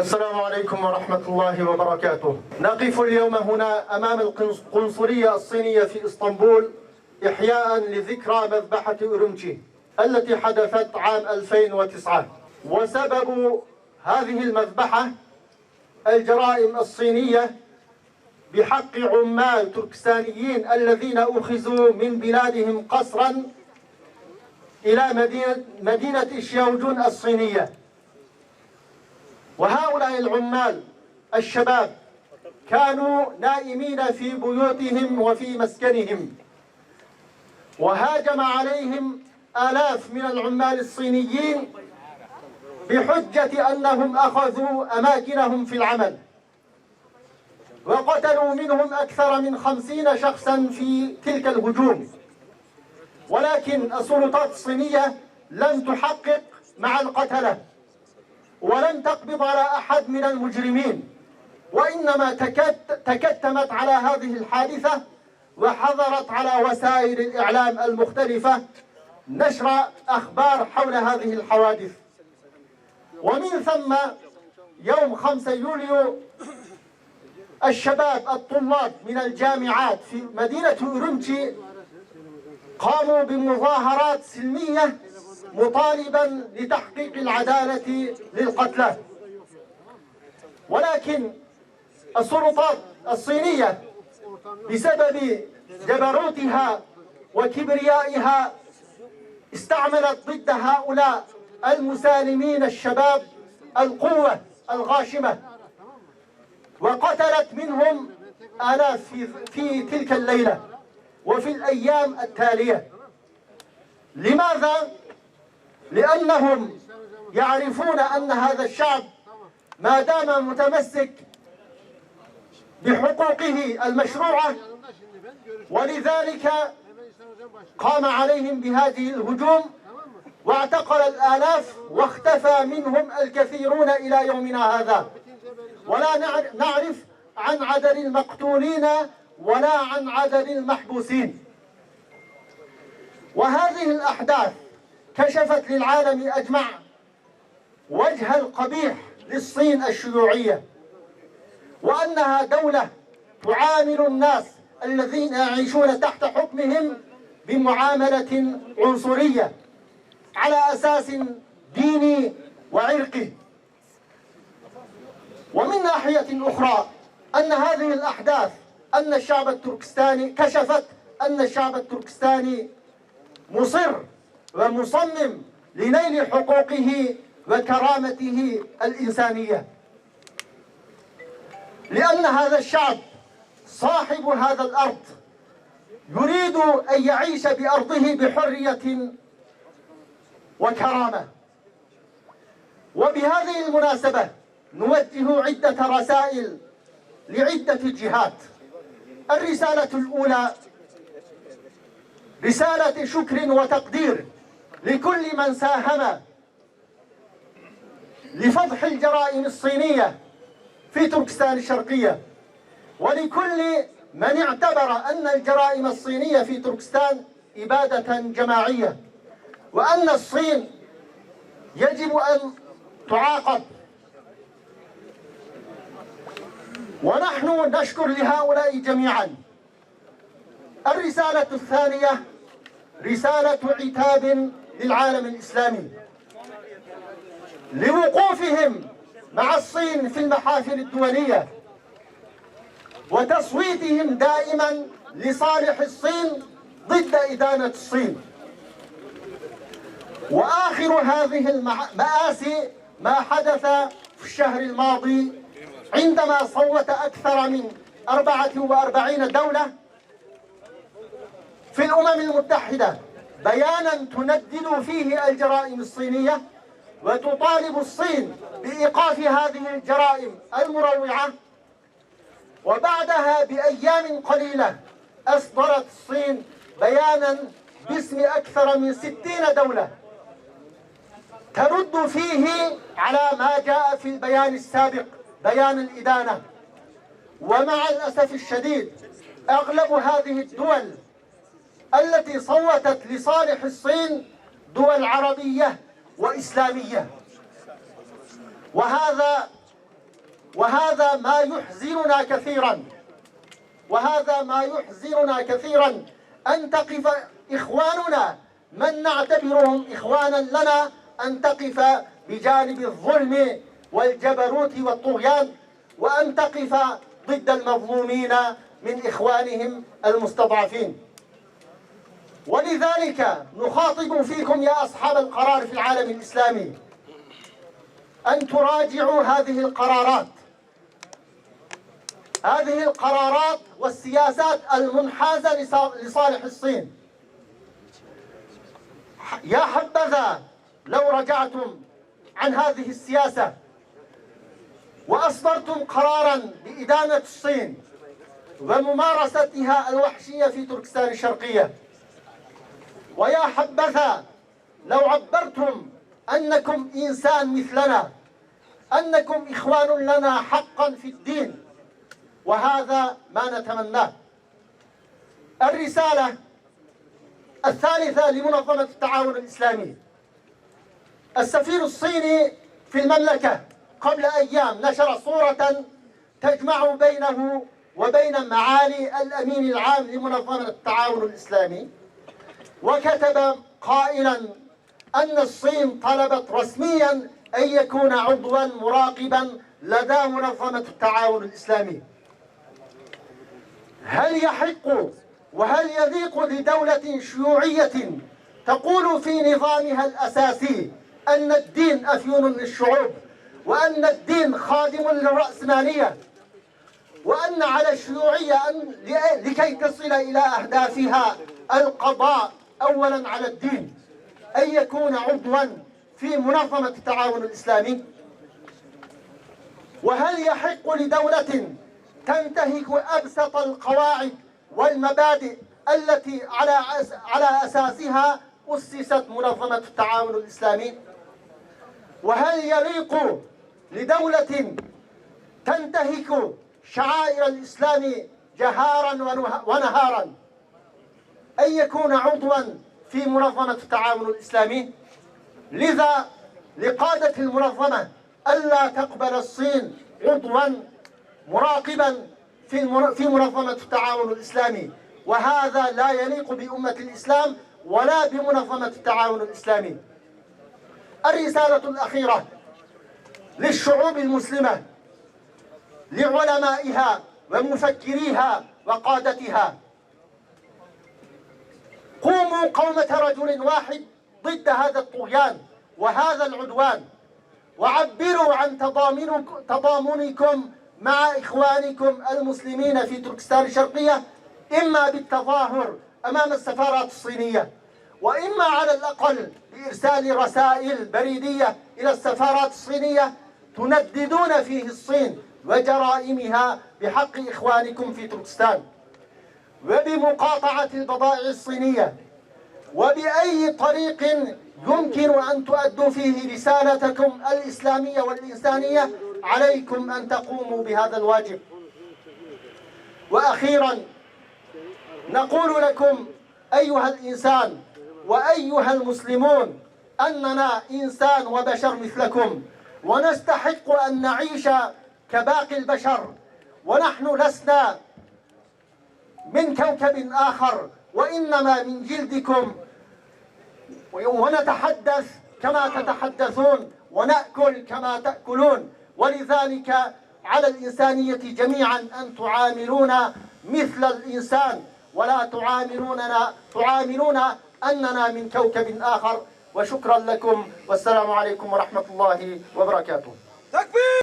السلام عليكم ورحمة الله وبركاته. نقف اليوم هنا أمام القنصلية الصينية في إسطنبول إحياء لذكرى مذبحة أورمشي التي حدثت عام 2009. وسبب هذه المذبحة الجرائم الصينية بحق عمال تركستانيين الذين أخذوا من بلادهم قسرا إلى مدينة إشياوجون الصينية. وهؤلاء العمال الشباب كانوا نائمين في بيوتهم وفي مسكنهم، وهاجم عليهم آلاف من العمال الصينيين بحجة أنهم أخذوا أماكنهم في العمل، وقتلوا منهم أكثر من 50 شخصا في تلك الهجوم. ولكن السلطات الصينية لم تحقق مع القتلة ولم تقبض على أحد من المجرمين، وإنما تكتمت على هذه الحادثة وحظرت على وسائل الإعلام المختلفة نشر أخبار حول هذه الحوادث. ومن ثم يوم 5 يوليو الشباب الطلاب من الجامعات في مدينة أورمشي قاموا بمظاهرات سلمية مطالبا لتحقيق العدالة للقتلى. ولكن السلطات الصينية بسبب جبروتها وكبريائها استعملت ضد هؤلاء المسالمين الشباب القوة الغاشمة، وقتلت منهم آلاف في تلك الليلة وفي الأيام التالية. لماذا؟ لأنهم يعرفون أن هذا الشعب ما دام متمسك بحقوقه المشروعة، ولذلك قام عليهم بهذه الهجوم واعتقل الآلاف واختفى منهم الكثيرون إلى يومنا هذا، ولا نعرف عن عدد المقتولين ولا عن عدد المحبوسين. وهذه الأحداث كشفت للعالم أجمع وجه القبيح للصين الشيوعية، وأنها دولة تعامل الناس الذين يعيشون تحت حكمهم بمعاملة عنصرية على أساس ديني وعرقي. ومن ناحية أخرى أن هذه الأحداث أن الشعب التركستاني كشفت أن الشعب التركستاني مصر ومصمم لنيل حقوقه وكرامته الإنسانية، لأن هذا الشعب صاحب هذا الأرض يريد أن يعيش بأرضه بحرية وكرامة. وبهذه المناسبة نوجه عدة رسائل لعدة جهات. الرسالة الأولى رسالة شكر وتقدير لكل من ساهم لفضح الجرائم الصينية في تركستان الشرقية، ولكل من اعتبر أن الجرائم الصينية في تركستان إبادة جماعية، وأن الصين يجب أن تعاقب. ونحن نشكر لهؤلاء جميعا. الرسالة الثانية رسالة عتاب للعالم الإسلامي لوقوفهم مع الصين في المحافل الدولية وتصويتهم دائما لصالح الصين ضد إدانة الصين. وآخر هذه المآسي ما حدث في الشهر الماضي عندما صوت أكثر من 44 دولة في الأمم المتحدة بيانا تندد فيه الجرائم الصينية وتطالب الصين بإيقاف هذه الجرائم المروعة. وبعدها بأيام قليلة أصدرت الصين بيانا باسم أكثر من 60 دولة ترد فيه على ما جاء في البيان السابق، بيان الإدانة. ومع الأسف الشديد أغلب هذه الدول التي صوتت لصالح الصين دول عربية وإسلامية، وهذا وهذا ما يحزننا كثيرا، وهذا ما يحزننا كثيرا أن تقف إخواننا من نعتبرهم إخوانا لنا أن تقف بجانب الظلم والجبروت والطغيان، وأن تقف ضد المظلومين من إخوانهم المستضعفين. ولذلك نخاطب فيكم يا أصحاب القرار في العالم الإسلامي أن تراجعوا هذه القرارات والسياسات المنحازة لصالح الصين. يا حبذا لو رجعتم عن هذه السياسة وأصدرتم قرارا بإدانة الصين وممارستها الوحشية في تركستان الشرقية. ويا حبذا لو عبرتم أنكم إنسان مثلنا، أنكم إخوان لنا حقا في الدين، وهذا ما نتمناه. الرسالة الثالثة لمنظمة التعاون الإسلامي: السفير الصيني في المملكة قبل أيام نشر صورة تجمع بينه وبين معالي الأمين العام لمنظمة التعاون الإسلامي، وكتب قائلا أن الصين طلبت رسميا أن يكون عضوا مراقبا لدى منظمة التعاون الإسلامي. هل يحق وهل يليق لدولة شيوعية تقول في نظامها الأساسي أن الدين أفيون للشعوب، وأن الدين خادم للرأسمالية، وأن على الشيوعية لكي تصل إلى أهدافها القضاء أولا على الدين أن يكون عضوا في منظمة التعاون الإسلامي؟ وهل يحق لدولة تنتهك أبسط القواعد والمبادئ التي على أساسها أسست منظمة التعاون الإسلامي؟ وهل يليق لدولة تنتهك شعائر الإسلام جهارا ونهارا أن يكون عضوا في منظمة التعاون الإسلامي؟ لذا لقادة المنظمة ألا تقبل الصين عضوا مراقبا في منظمة التعاون الإسلامي، وهذا لا يليق بأمة الإسلام ولا بمنظمة التعاون الإسلامي. الرسالة الأخيرة للشعوب المسلمة، لعلمائها ومفكريها وقادتها: قوموا قومة رجل واحد ضد هذا الطغيان وهذا العدوان، وعبروا عن تضامنكم مع إخوانكم المسلمين في تركستان الشرقية، إما بالتظاهر أمام السفارات الصينية، وإما على الأقل بإرسال رسائل بريدية إلى السفارات الصينية تنددون فيه الصين وجرائمها بحق إخوانكم في تركستان، وبمقاطعة البضائع الصينية، وبأي طريق يمكن أن تؤدوا فيه رسالتكم الإسلامية والإنسانية عليكم أن تقوموا بهذا الواجب. وأخيرا نقول لكم أيها الإنسان وأيها المسلمون أننا إنسان وبشر مثلكم، ونستحق أن نعيش كباقي البشر، ونحن لسنا من كوكب آخر، وإنما من جلدكم، ونتحدث كما تتحدثون ونأكل كما تأكلون. ولذلك على الإنسانية جميعا أن تعاملونا مثل الإنسان، ولا تعاملون أننا من كوكب آخر. وشكرا لكم، والسلام عليكم ورحمة الله وبركاته.